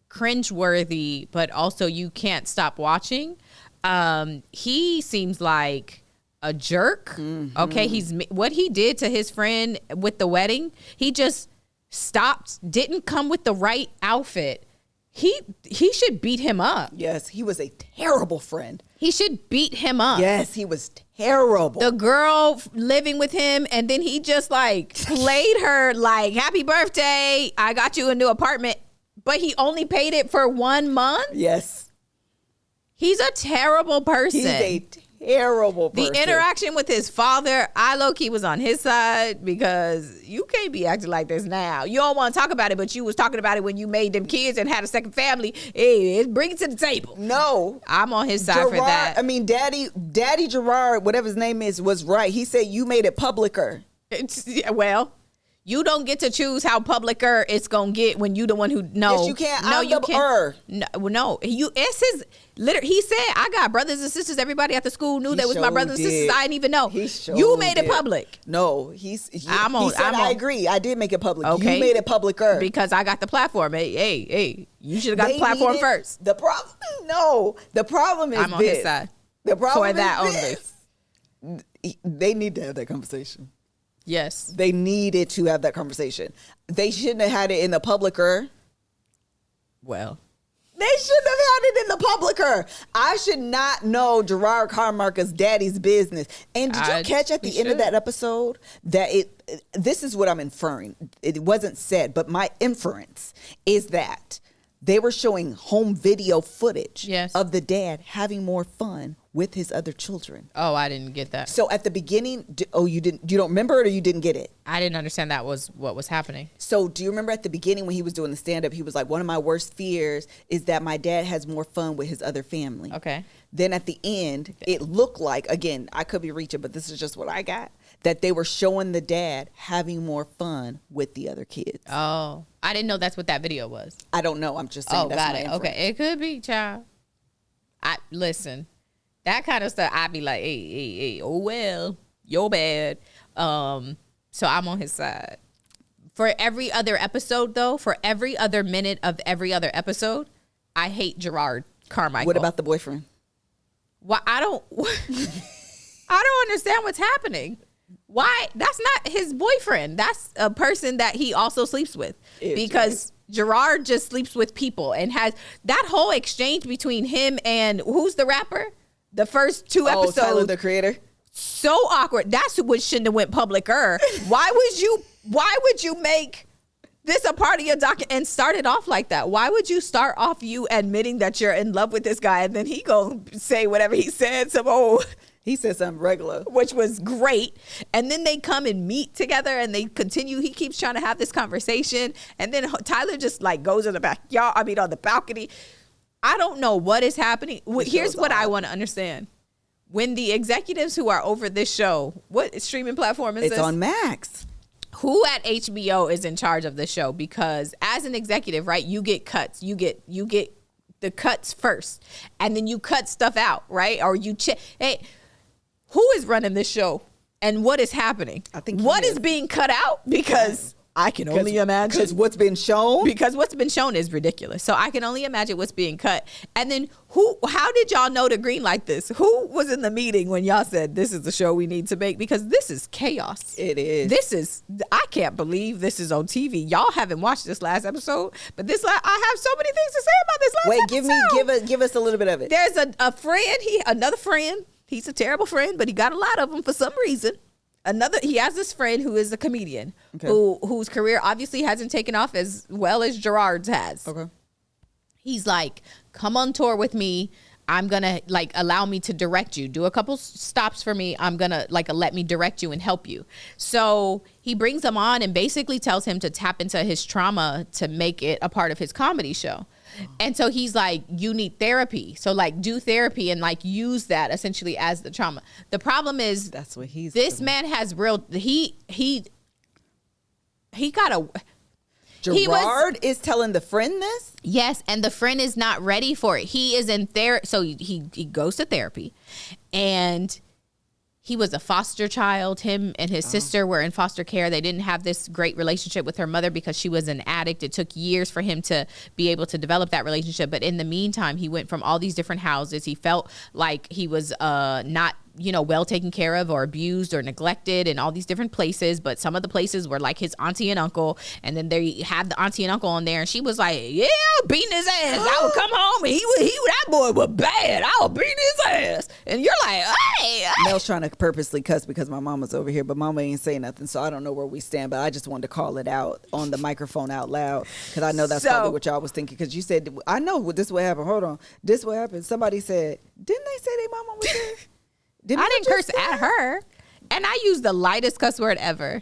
cringeworthy, but also you can't stop watching. He seems like a jerk. Okay, what he did to his friend with the wedding, he just stopped, didn't come with the right outfit. He should beat him up. Yes, he was a terrible friend. He should beat him up. Yes, he was terrible. The girl living with him, and then he just like played her like, happy birthday, I got you a new apartment, but he only paid it for 1 month? Yes. He's a terrible person. He's a terrible person. The interaction with his father, I low-key was on his side because you can't be acting like this now. You don't want to talk about it, but you was talking about it when you made them kids and had a second family. Hey, bring it to the table. No. I'm on his side for that. I mean, Daddy Gerard, whatever his name is, was right. He said you made it publicer. Well, you don't get to choose how publicer it's gonna get when you the one who no. Yes, you can't. No, you can't. No. It's his. Literally, he said, "I got brothers and sisters. Everybody at the school knew that was my brothers and sisters. I didn't even know. You made it public. No, he said, I agree. I did make it public. Okay. You made it publicer because I got the platform. Hey, you should have got the platform first. The problem, the problem is I'm on his side. The problem for that is only. They need to have that conversation. Yes. They needed to have that conversation. They shouldn't have had it in the publicer. Well, they shouldn't have had it in the publicer. I should not know Gerard Carmichael's daddy's business. And did you catch at the end of that episode that this is what I'm inferring. It wasn't said, but my inference is that they were showing home video footage Yes. of the dad having more fun with his other children. Oh, I didn't get that. So at the beginning, you don't remember it, or you didn't get it? I didn't understand that was what was happening. So do you remember at the beginning when he was doing the stand-up, he was like, one of my worst fears is that my dad has more fun with his other family. Okay. Then at the end, it looked like, again, I could be reaching, but this is just what I got, that they were showing the dad having more fun with the other kids. Oh, I didn't know that's what that video was. I don't know. I'm just saying. Oh, that's got my it. inference. Okay, it could be, child. Listen, that kind of stuff, I'd be like, hey, oh well, you're bad. So I'm on his side. For every other episode, though, for every other minute of every other episode, I hate Gerard Carmichael. What about the boyfriend? Why I don't understand what's happening. Why? That's not his boyfriend. That's a person that he also sleeps with. Because Gerard just sleeps with people and has that whole exchange between him and who's the rapper? The first 2 episodes. Tyler, the Creator. So awkward. That's what shouldn't have went publicer. Why would you make this a part of your doc and start it off like that? Why would you start off you admitting that you're in love with this guy and then he gonna say whatever he said, He said something regular, which was great. And then they come and meet together and they continue. He keeps trying to have this conversation. And then Tyler just like goes in the backyard, on the balcony. I don't know what is happening. Here's what I want to understand. When the executives who are over this show, what streaming platform is this? It's on Max. Who at HBO is in charge of the show? Because as an executive, right, you get cuts. You get the cuts first. And then you cut stuff out, right? Or you check. Hey, who is running this show? And what is happening? I think what is being cut out? Because I can only imagine. Because what's been shown? Because what's been shown is ridiculous. So I can only imagine what's being cut. And then how did y'all know to green like this? Who was in the meeting when y'all said this is the show we need to make? Because this is chaos. It is. I can't believe this is on TV. Y'all haven't watched this last episode, but I have so many things to say about this last episode. Give us a little bit of it. There's a friend, another friend. He's a terrible friend, but he got a lot of them for some reason. He has this friend who is a comedian, okay, whose career obviously hasn't taken off as well as Gerard's has. Okay. He's like, come on tour with me. I'm going to allow me to direct you. Do a couple stops for me. I'm going to let me direct you and help you. So he brings him on and basically tells him to tap into his trauma to make it a part of his comedy show. And so he's like, you need therapy. So do therapy and use that essentially as the trauma. The problem is that's what this man has real, he got a, Gerard is telling the friend this? Yes, and the friend is not ready for it. He is in therapy. So he goes to therapy, and he was a foster child. Him and his sister were in foster care. They didn't have this great relationship with her mother because she was an addict. It took years for him to be able to develop that relationship. But in the meantime, he went from all these different houses. He felt like he was not well taken care of or abused or neglected in all these different places. But some of the places were like his auntie and uncle. And then they had the auntie and uncle on there. And she was like, yeah, beating his ass. I would come home and that boy was bad. I was beating his ass. And you're like, hey. Mel's trying to purposely cuss because my mama's over here, but mama ain't saying nothing. So I don't know where we stand, but I just wanted to call it out on the microphone out loud because I know that's probably what y'all was thinking. Because you said, I know what this what happened. Hold on. This what happened. Somebody said, didn't they say their mama was there? I didn't curse at her, and I used the lightest cuss word ever.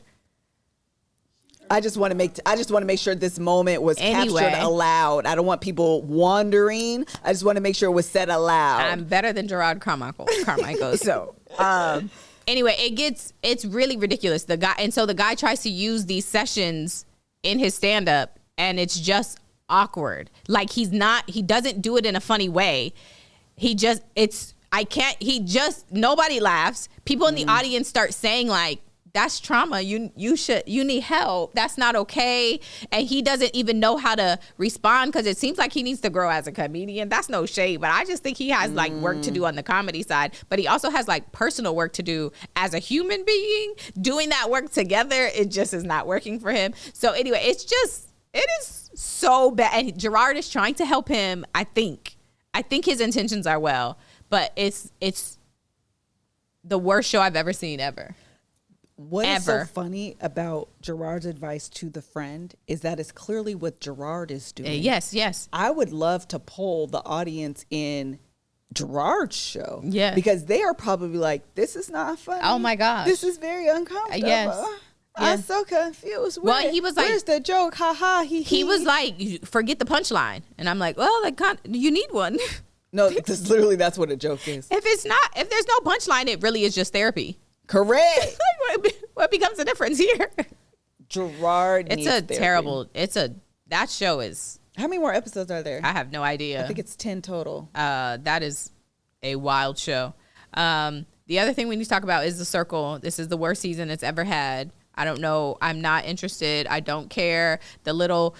I just want to make sure this moment was captured aloud. I don't want people wondering. I just want to make sure it was said aloud. I'm better than Gerard Carmichael. So anyway, it's really ridiculous. The guy tries to use these sessions in his stand up, and it's just awkward. He doesn't do it in a funny way. Nobody laughs. People in the audience start saying that's trauma. You need help. That's not okay. And he doesn't even know how to respond because it seems like he needs to grow as a comedian. That's no shade, but I just think he has work to do on the comedy side, but he also has personal work to do as a human being. Doing that work together, it just is not working for him. So anyway, it is so bad. And Gerard is trying to help him. I think his intentions are well. But it's the worst show I've ever seen ever. What is so funny about Gerard's advice to the friend is that it's clearly what Gerard is doing. Yes. I would love to poll the audience in Gerard's show. Yeah. Because they are probably like, this is not funny. Oh my gosh. This is very uncomfortable. Yes. I'm so confused. Well, he was like, where's the joke? Ha ha, he was like, forget the punchline. And I'm like, well, you need one. No, because literally that's what a joke is. If there's no punchline, it really is just therapy. Correct. What becomes the difference here? Gerard needs therapy. That show is. How many more episodes are there? I have no idea. I think it's 10 total. That is a wild show. The other thing we need to talk about is The Circle. This is the worst season it's ever had. I don't know. I'm not interested. I don't care. The little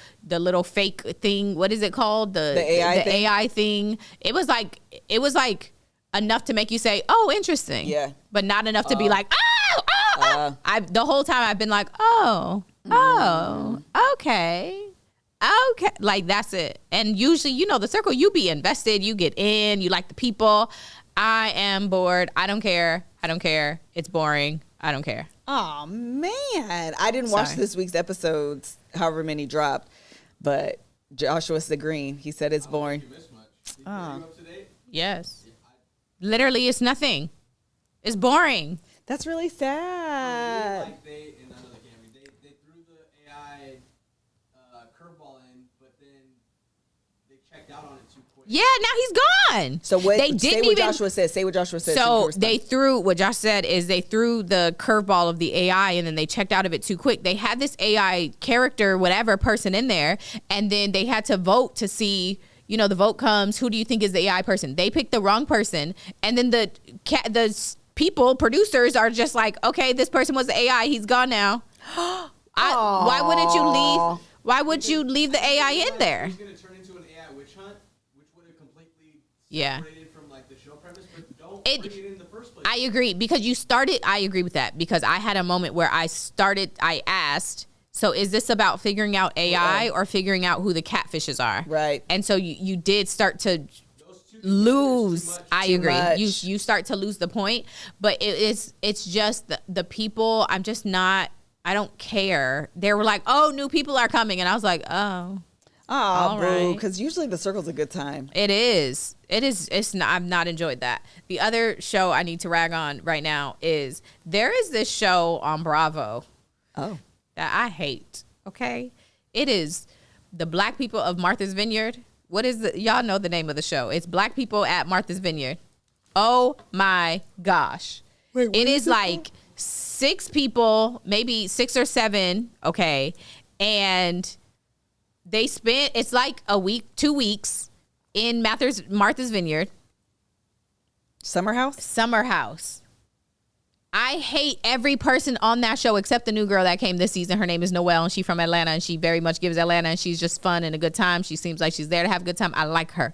fake thing. What is it called? The AI thing. It was like enough to make you say, "Oh, interesting." Yeah. But not enough to be like, "Oh." The whole time I've been like, "Oh, okay." Like that's it. And usually, The Circle, you be invested. You get in. You like the people. I am bored. I don't care. It's boring. I don't care. Oh man, I didn't watch this week's episodes, however many dropped, but Joshua Green, he said it's boring. Yes. Literally, it's nothing. It's boring. That's really sad. They threw the AI curveball in, but then they checked out on it too quick. Yeah, now he's gone. So what? They didn't say what Joshua said. Say what Joshua said. So they threw what Josh said is they threw the curveball of the AI and then they checked out of it too quick. They had this AI character, whatever person in there, and then they had to vote to see. The vote comes. Who do you think is the AI person? They picked the wrong person, and then the producers are just like, okay, this person was the AI. He's gone now. Why wouldn't you leave? Why would you leave the AI in there? It's going to turn into an AI witch hunt, which would have completely separated from the show premise, but don't bring it in the first place. I agree because I agree with that because I had a moment where I asked, so is this about figuring out AI or figuring out who the catfishes are? Right. And so you did start to lose. I agree. You start to lose the point, but it's just the people. I'm just not. I don't care. They were like, "Oh, new people are coming," and I was like, "Oh, bro." Because usually The Circle's a good time. It is. It's not. I've not enjoyed that. The other show I need to rag on right now is there is this show on Bravo. Oh. That I hate. Okay, it is the Black People of Martha's Vineyard. What is y'all know the name of the show? It's Black People at Martha's Vineyard. Oh my gosh. Wait, it is like 6 people, maybe 6 or 7. Okay. And they spent, it's like a week, 2 weeks in Martha's Vineyard. Summer House. I hate every person on that show except the new girl that came this season. Her name is Noelle, and she's from Atlanta, and she very much gives Atlanta, and she's just fun and a good time. She seems like she's there to have a good time. I like her.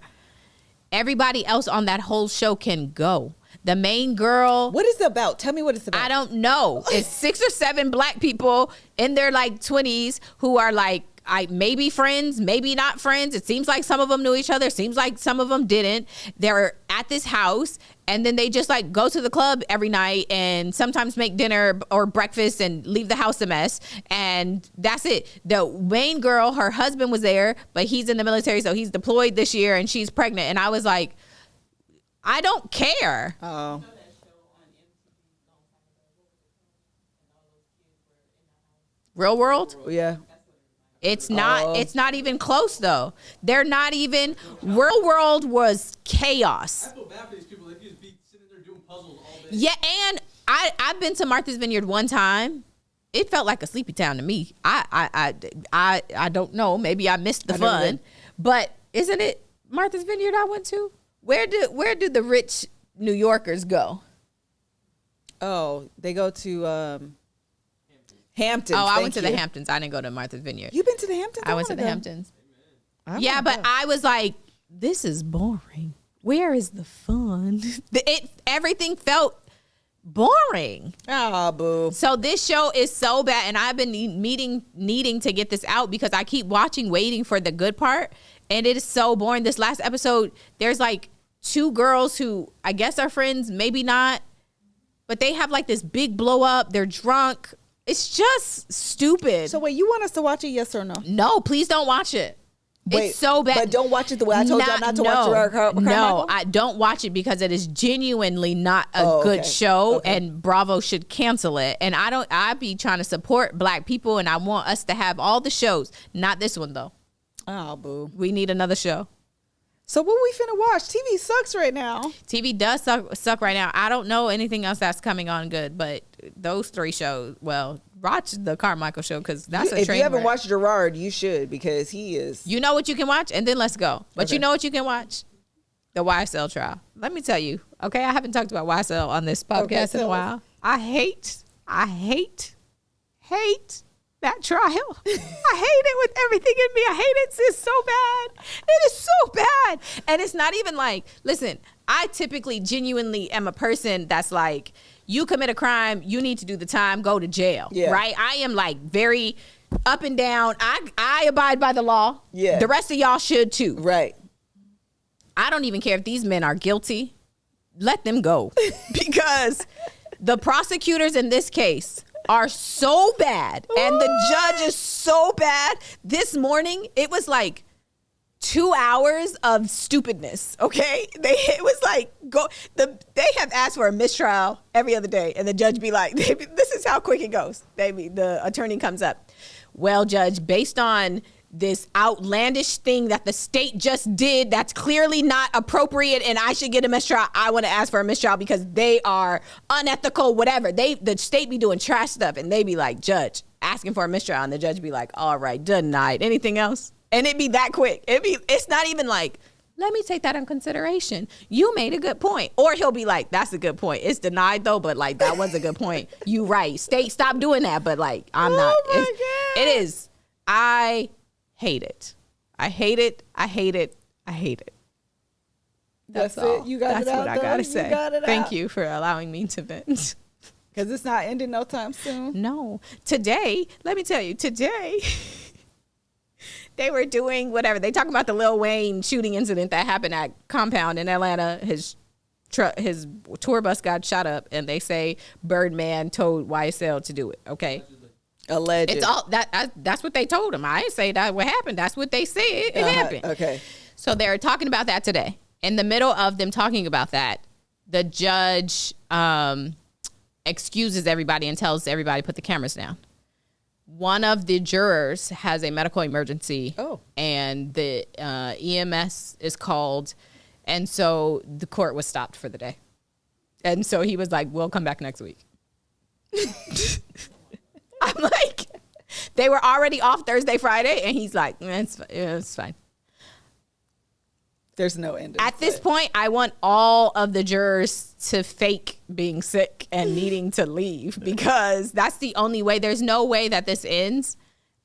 Everybody else on that whole show can go. The main girl. What is it about? Tell me what it's about. I don't know. It's 6 or 7 Black people in their 20s who are maybe friends, maybe not friends. It seems like some of them knew each other. Seems like some of them didn't. They're at this house and then they just go to the club every night and sometimes make dinner or breakfast and leave the house a mess. And that's it. The main girl, her husband was there, but he's in the military. So he's deployed this year and she's pregnant. And I was like, I don't care. Oh. Real World? Yeah. It's not even close though. They're not even. Real World was chaos. I feel bad for these people. They just be sitting there doing puzzles all day. Yeah, and I've been to Martha's Vineyard one time. It felt like a sleepy town to me. I don't know. Maybe I missed the fun, but isn't it Martha's Vineyard I went to? Where do the rich New Yorkers go? Oh, they go to Hamptons. Oh, I went to the Hamptons. I didn't go to Martha's Vineyard. You've been to the Hamptons? I went to the Hamptons. Yeah, but I was like, this is boring. Where is the fun? Everything felt boring. Ah, boo. So this show is so bad, and I've been needing to get this out because I keep watching, waiting for the good part, and it is so boring. This last episode, there's 2 girls who I guess are friends, maybe not. but they have like this big blow up. They're drunk. It's just stupid. So wait, you want us to watch it? Yes or no? No, please don't watch it. Wait, it's so bad. But don't watch it the way I told y'all not to watch Carmichael? No, I don't watch it because it is genuinely not a good show, and Bravo should cancel it. And I be trying to support Black people, and I want us to have all the shows. Not this one though. Oh, boo. We need another show. So what we finna watch? TV sucks right now. TV does suck right now. I don't know anything else that's coming on good, but those 3 shows, well, watch the Carmichael show because that's a train. If you haven't watched Gerard, you should, because he is. You know what you can watch, and then let's go. But you know what you can watch? The YSL trial. Let me tell you, okay? I haven't talked about YSL on this podcast in a while. I hate that trial. I hate it with everything in me. I hate it. It's so bad. It is so bad. And it's not even like, listen, I typically genuinely am a person that's like, you commit a crime, you need to do the time, go to jail. Yeah. Right? I am like very up and down. I abide by the law. Yeah. The rest of y'all should too. Right. I don't even care if these men are guilty. Let them go. Because the prosecutors in this case are so bad, and the judge is so bad. This morning, it was like 2 hours of stupidness. Okay, it was like they have asked for a mistrial every other day, and the judge be like, "This is how quick it goes." The attorney comes up, well, judge, based on this outlandish thing that the state just did that's clearly not appropriate and I should get a mistrial, I want to ask for a mistrial because they are unethical, whatever. The state be doing trash stuff, and they be like, judge, asking for a mistrial, and the judge be like, all right, denied. Anything else? And it be that quick. It's not even like, let me take that in consideration. You made a good point. Or he'll be like, that's a good point. It's denied though, but like, that was a good point. You right. State, stop doing that. But like, I'm not. It is. I hate it. I hate it. I hate it. I hate it. That's all. You got it out. That's what I gotta say. Thank you for allowing me to vent. Because it's not ending no time soon. No. Today, let me tell you, they were doing whatever. They talk about the Lil Wayne shooting incident that happened at Compound in Atlanta. His tour bus got shot up, and they say Birdman told YSL to do it. Okay. Alleged. It's all that's what they told him. I didn't say that what happened. That's what they said. It happened. Okay. So they're talking about that today. In the middle of them talking about that, the judge excuses everybody and tells everybody put the cameras down. One of the jurors has a medical emergency. Oh. And the EMS is called, and so the court was stopped for the day. And so he was like, "We'll come back next week." I'm like, they were already off Thursday, Friday, and he's like, it's fine. There's no end. At this point, I want all of the jurors to fake being sick and needing to leave, because that's the only way. There's no way that this ends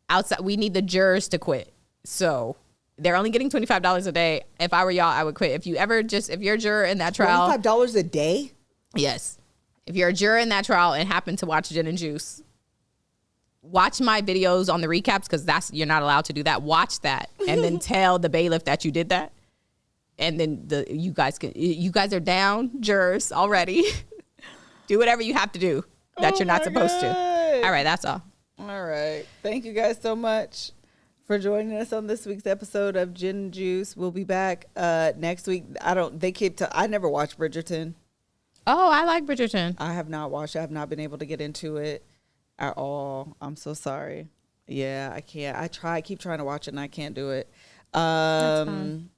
outside. We need the jurors to quit. So they're only getting $25 a day. If I were y'all, I would quit. If you're a juror in that trial. $25 a day? Yes. If you're a juror in that trial and happen to watch Gin and Juice, watch my videos on the recaps, because you're not allowed to do that. Watch that and then tell the bailiff that you did that. And then you guys are down, jurors already. Do whatever you have to do that you're not supposed to. All right, that's all. All right. Thank you guys so much for joining us on this week's episode of Gin and Juice. We'll be back next week. I never watched Bridgerton. Oh, I like Bridgerton. I have not watched it. I have not been able to get into it at all. I'm so sorry. Yeah, I can't. I keep trying to watch it and I can't do it. That's fine.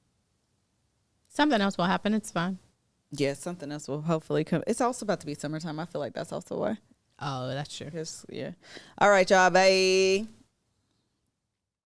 Something else will happen. It's fine. Yeah, something else will hopefully come. It's also about to be summertime. I feel like that's also why. Oh, that's true. Yeah. All right, y'all. Bye.